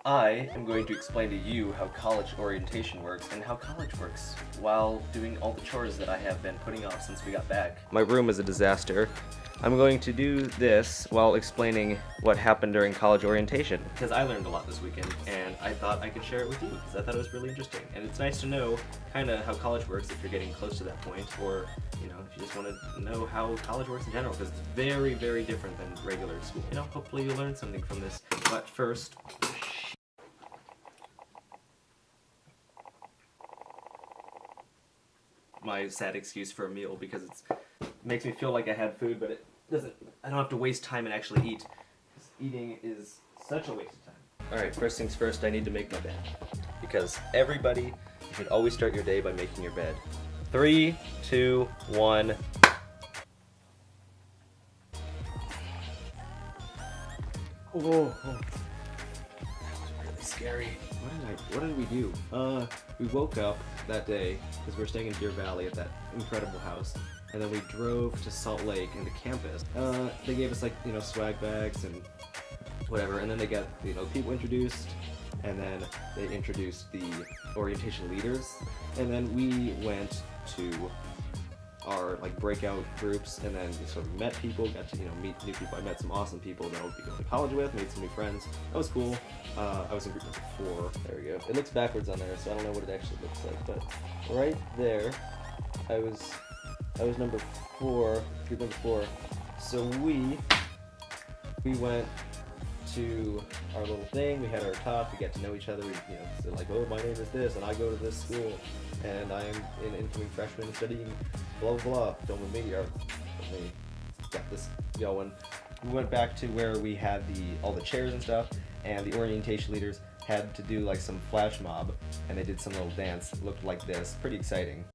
I am going to explain to you how college orientation works and how college works while doing all the chores that I have been putting off since we got back. My room is a disaster. I'm going to do this while explaining what happened during college orientation because I learned a lot this weekend and I thought I could share it with you because I thought it was really interesting. And it's nice to know kind of how college works if you're getting close to that point, or if you just want to know how college works in general, because it's very, very different than regular school. Hopefully you'll learn something from this. But first, my sad excuse for a meal because it makes me feel like I had food, but it doesn't. I don't have to waste time and actually eat, because eating is such a waste of time. Alright, first things first, I need to make my bed, because everybody, you should always start your day by making your bed. 3, 2, 1. Oh, that was really scary. What did we do? We woke up that day because we were staying in Deer Valley at that incredible house, and then we drove to Salt Lake and the campus. They gave us swag bags and whatever, and then they got people introduced, and then they introduced the orientation leaders, and then we went to our breakout groups, and then we sort of met people, got to meet new people. I met some awesome people that I'll be going to college with, made some new friends. That was cool. I was in group number 4. There we go. It looks backwards on there, so I don't know what it actually looks like, but right there, I was number 4, group number 4. So we went to our little thing. We had our talk. We got to know each other. We said oh, my name is this, and I go to this school, and I am an incoming freshman studying blah blah blah. Don't with me, or me. Got this going. We went back to where we had all the chairs and stuff, and the orientation leaders had to do some flash mob, and they did some little dance. It looked like this. Pretty exciting.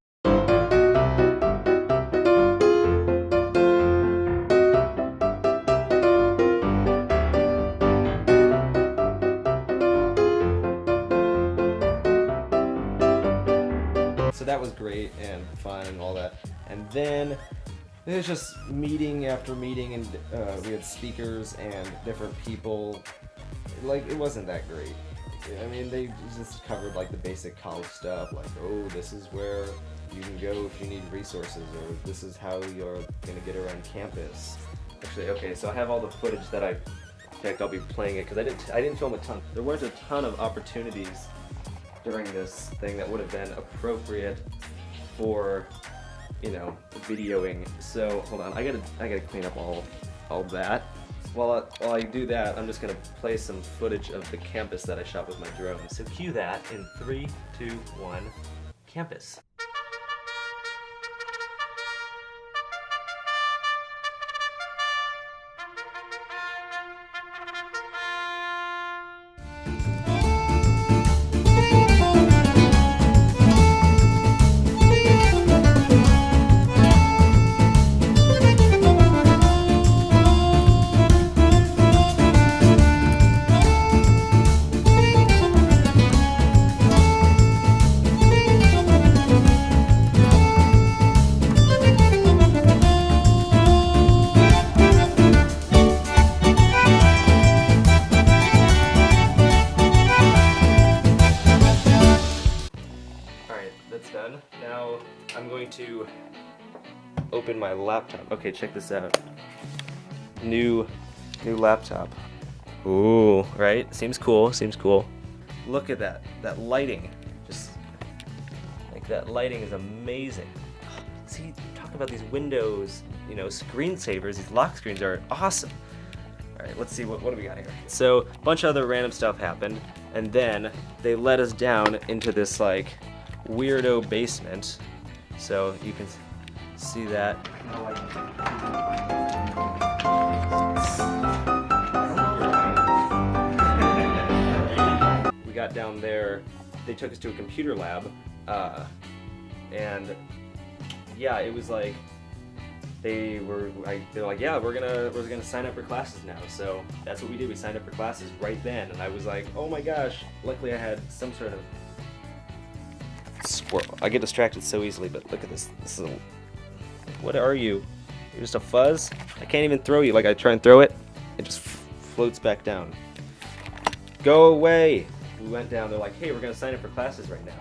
So that was great and fun and all that. And then it was just meeting after meeting, and we had speakers and different people. It wasn't that great. I mean, they just covered the basic college stuff, oh, this is where you can go if you need resources, or this is how you're gonna get around campus. Actually, okay, so I have all the footage that in fact, I'll be playing it because I didn't film a ton. There weren't a ton of opportunities during this thing that would have been appropriate for videoing. So hold on, I gotta clean up all that. While I do that, I'm just gonna play some footage of the campus that I shot with my drone. So cue that in 3, 2, 1, campus. That's done. Now I'm going to open my laptop. Okay, check this out. New laptop. Ooh, right? Seems cool. Look at that lighting. Just that lighting is amazing. See, talk about these windows, screensavers. These lock screens are awesome. All right, let's see what do we got here. So a bunch of other random stuff happened, and then they let us down into this weirdo basement, so you can see that. We got down there, they took us to a computer lab, and yeah, it was they're yeah, we're gonna sign up for classes now. So that's what we did. We signed up for classes right then, and I was oh my gosh, luckily I had some sort of squirrel. I get distracted so easily, but look at this. This is what are you? You're just a fuzz? I can't even throw you. I try and throw it, it just floats back down. Go away! We went down, they're like, hey, we're gonna sign up for classes right now.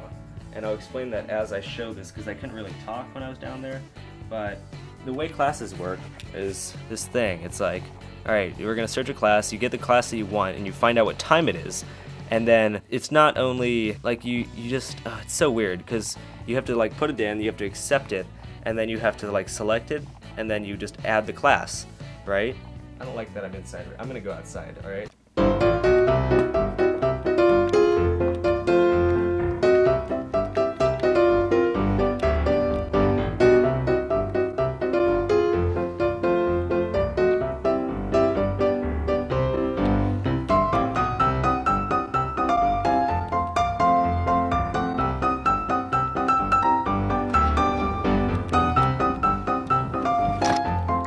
And I'll explain that as I show this, because I couldn't really talk when I was down there. But the way classes work is this thing. It's like, alright, we're gonna search a class, you get the class that you want, and you find out what time it is. And then it's not only, like, you just, it's so weird, because you have to, like, put it in, you have to accept it, and then you have to, like, select it, and then you just add the class, right? I don't like that I'm inside. I'm gonna go outside, alright?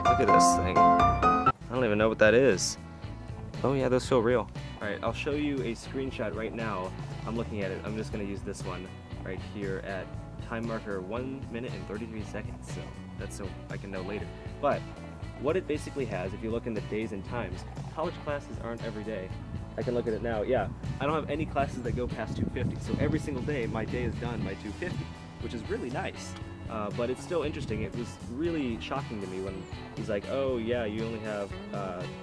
Look at this thing. I don't even know what that is. Oh yeah, those feel real. Alright, I'll show you a screenshot right now. I'm looking at it. I'm just going to use this one right here at time marker 1 minute and 33 seconds. So that's so I can know later. But what it basically has, if you look in the days and times, college classes aren't every day. I can look at it now. Yeah, I don't have any classes that go past 2:50. So every single day, my day is done by 2:50, which is really nice. But it's still interesting. It was really shocking to me when he's like, oh yeah, you only have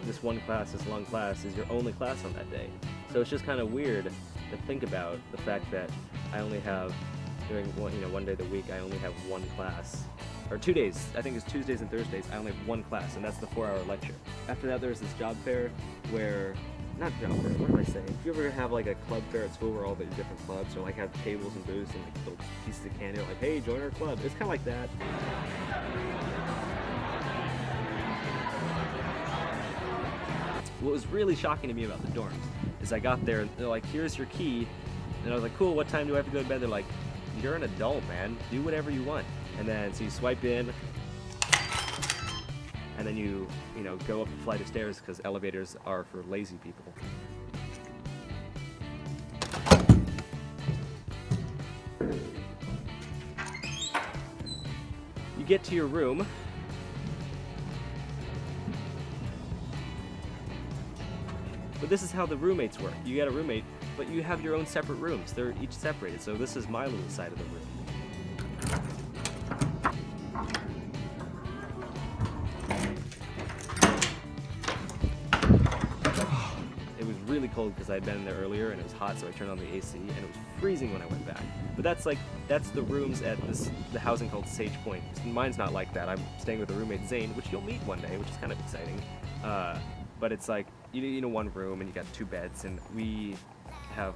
this one class, this long class is your only class on that day. So it's just kind of weird to think about the fact that I only have, during one day of the week, I only have one class. Or 2 days, I think it's Tuesdays and Thursdays, I only have one class, and that's the 4-hour lecture. After that, there's this job fair where, not job fair, what am I saying? If you ever have like a club fair at school where all the different clubs, or like have tables and booths and like little pieces of candy, like, hey, join our club. It's kind of like that. What was really shocking to me about the dorms is I got there and they're like, here's your key. And I was like, cool, what time do I have to go to bed? They're like, you're an adult, man. Do whatever you want. And then, so you swipe in, and then you go up a flight of stairs because elevators are for lazy people. You get to your room. But this is how the roommates work. You get a roommate, but you have your own separate rooms. They're each separated. So this is my little side of the room. Really cold because I had been in there earlier and it was hot, so I turned on the AC and it was freezing when I went back. But that's the rooms at the housing called Sage Point. Mine's not like that. I'm staying with a roommate, Zane, which you'll meet one day, which is kind of exciting. But it's like one room and you got 2 beds, and we have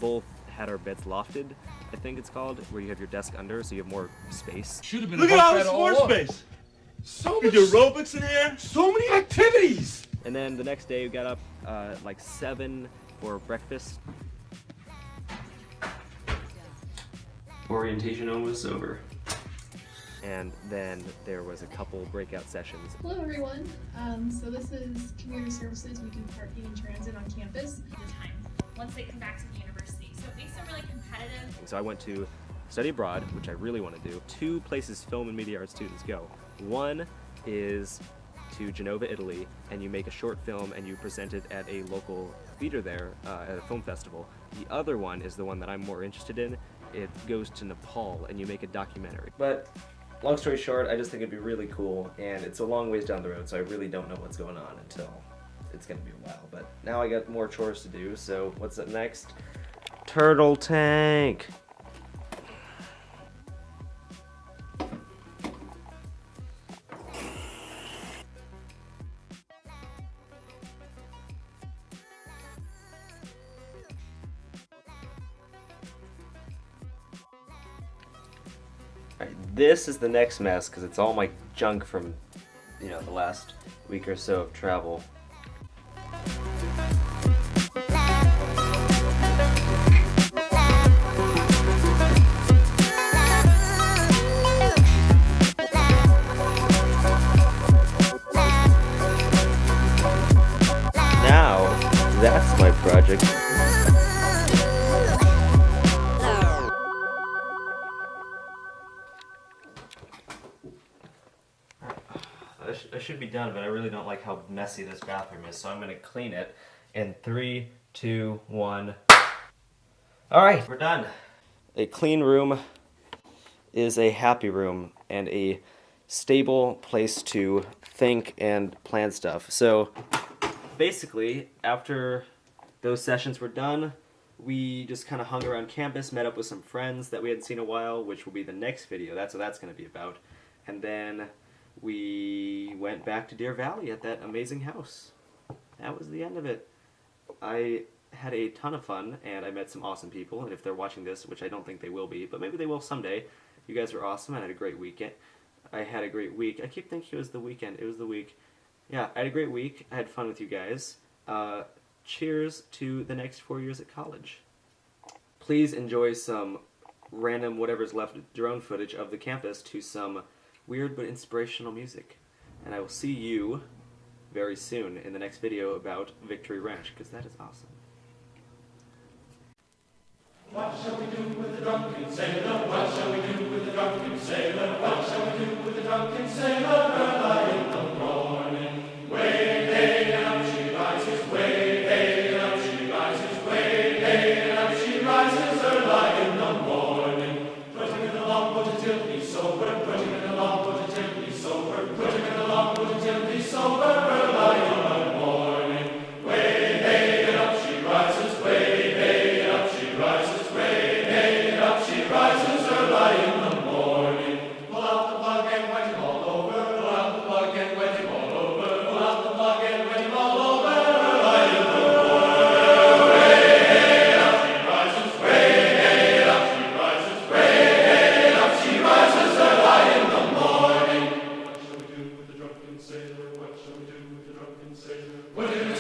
both had our beds lofted, I think it's called, where you have your desk under, so you have more space. Should have been. Look at all this floor space. So You much. do aerobics in here. So many activities. And then the next day we got up like 7 for breakfast. Orientation almost over. And then there was a couple breakout sessions. Hello everyone. So this is community services. We do parking and transit on campus. The time once they come back to the university. So it makes them really competitive. So I went to study abroad, which I really want to do. 2 places film and media arts students go. One is to Genova, Italy, and you make a short film and you present it at a local theater there at a film festival. The other one is the one that I'm more interested in. It goes to Nepal and you make a documentary. But long story short, I just think it'd be really cool, and it's a long ways down the road, so I really don't know what's going on until it's gonna be a while. But now I got more chores to do, so what's up next? Turtle tank! This is the next mess because it's all my junk from, the last week or so of travel. Now, that's my project. I should be done, but I really don't like how messy this bathroom is, so I'm going to clean it in 3, 2, 1. All right, we're done. A clean room is a happy room and a stable place to think and plan stuff. So basically, after those sessions were done, we just kind of hung around campus, met up with some friends that we hadn't seen in a while, which will be the next video. That's what that's going to be about. And then we went back to Deer Valley at that amazing house. That was the end of it. I had a ton of fun, and I met some awesome people, and if they're watching this, which I don't think they will be, but maybe they will someday, you guys were awesome. I had a great weekend. I had a great week. I keep thinking it was the weekend. It was the week. Yeah, I had a great week. I had fun with you guys. Cheers to the next 4 years at college. Please enjoy some random whatever's left drone footage of the campus to some weird but inspirational music. And I will see you very soon in the next video about Victory Ranch, because that is awesome. What shall we do with the drunken sailor? What shall we do with the drunken sailor? What shall we do with the drunken sailor? Early in the morning, way hey, and up she rises. Way hey, and up she rises. Way hey, and up she rises. Early in the morning, putting in the longboat until he's sober. Putting in the longboat until he's sober. Putting in the longboat until he's sober. Early in the morning, way hey, and up she rises. Way hey, and up she rises. She rises early in the morning. Pull out the plug and wet him all over. Pull out the plug and wet him all over. Pull out the plug and wet him all over. Early in the morning. Way hey, up she rises. Way hey, up she rises. Way hey, up she rises early in the morning. What shall we do with the drunken sailor? What shall we do with the drunken sailor? Put him in the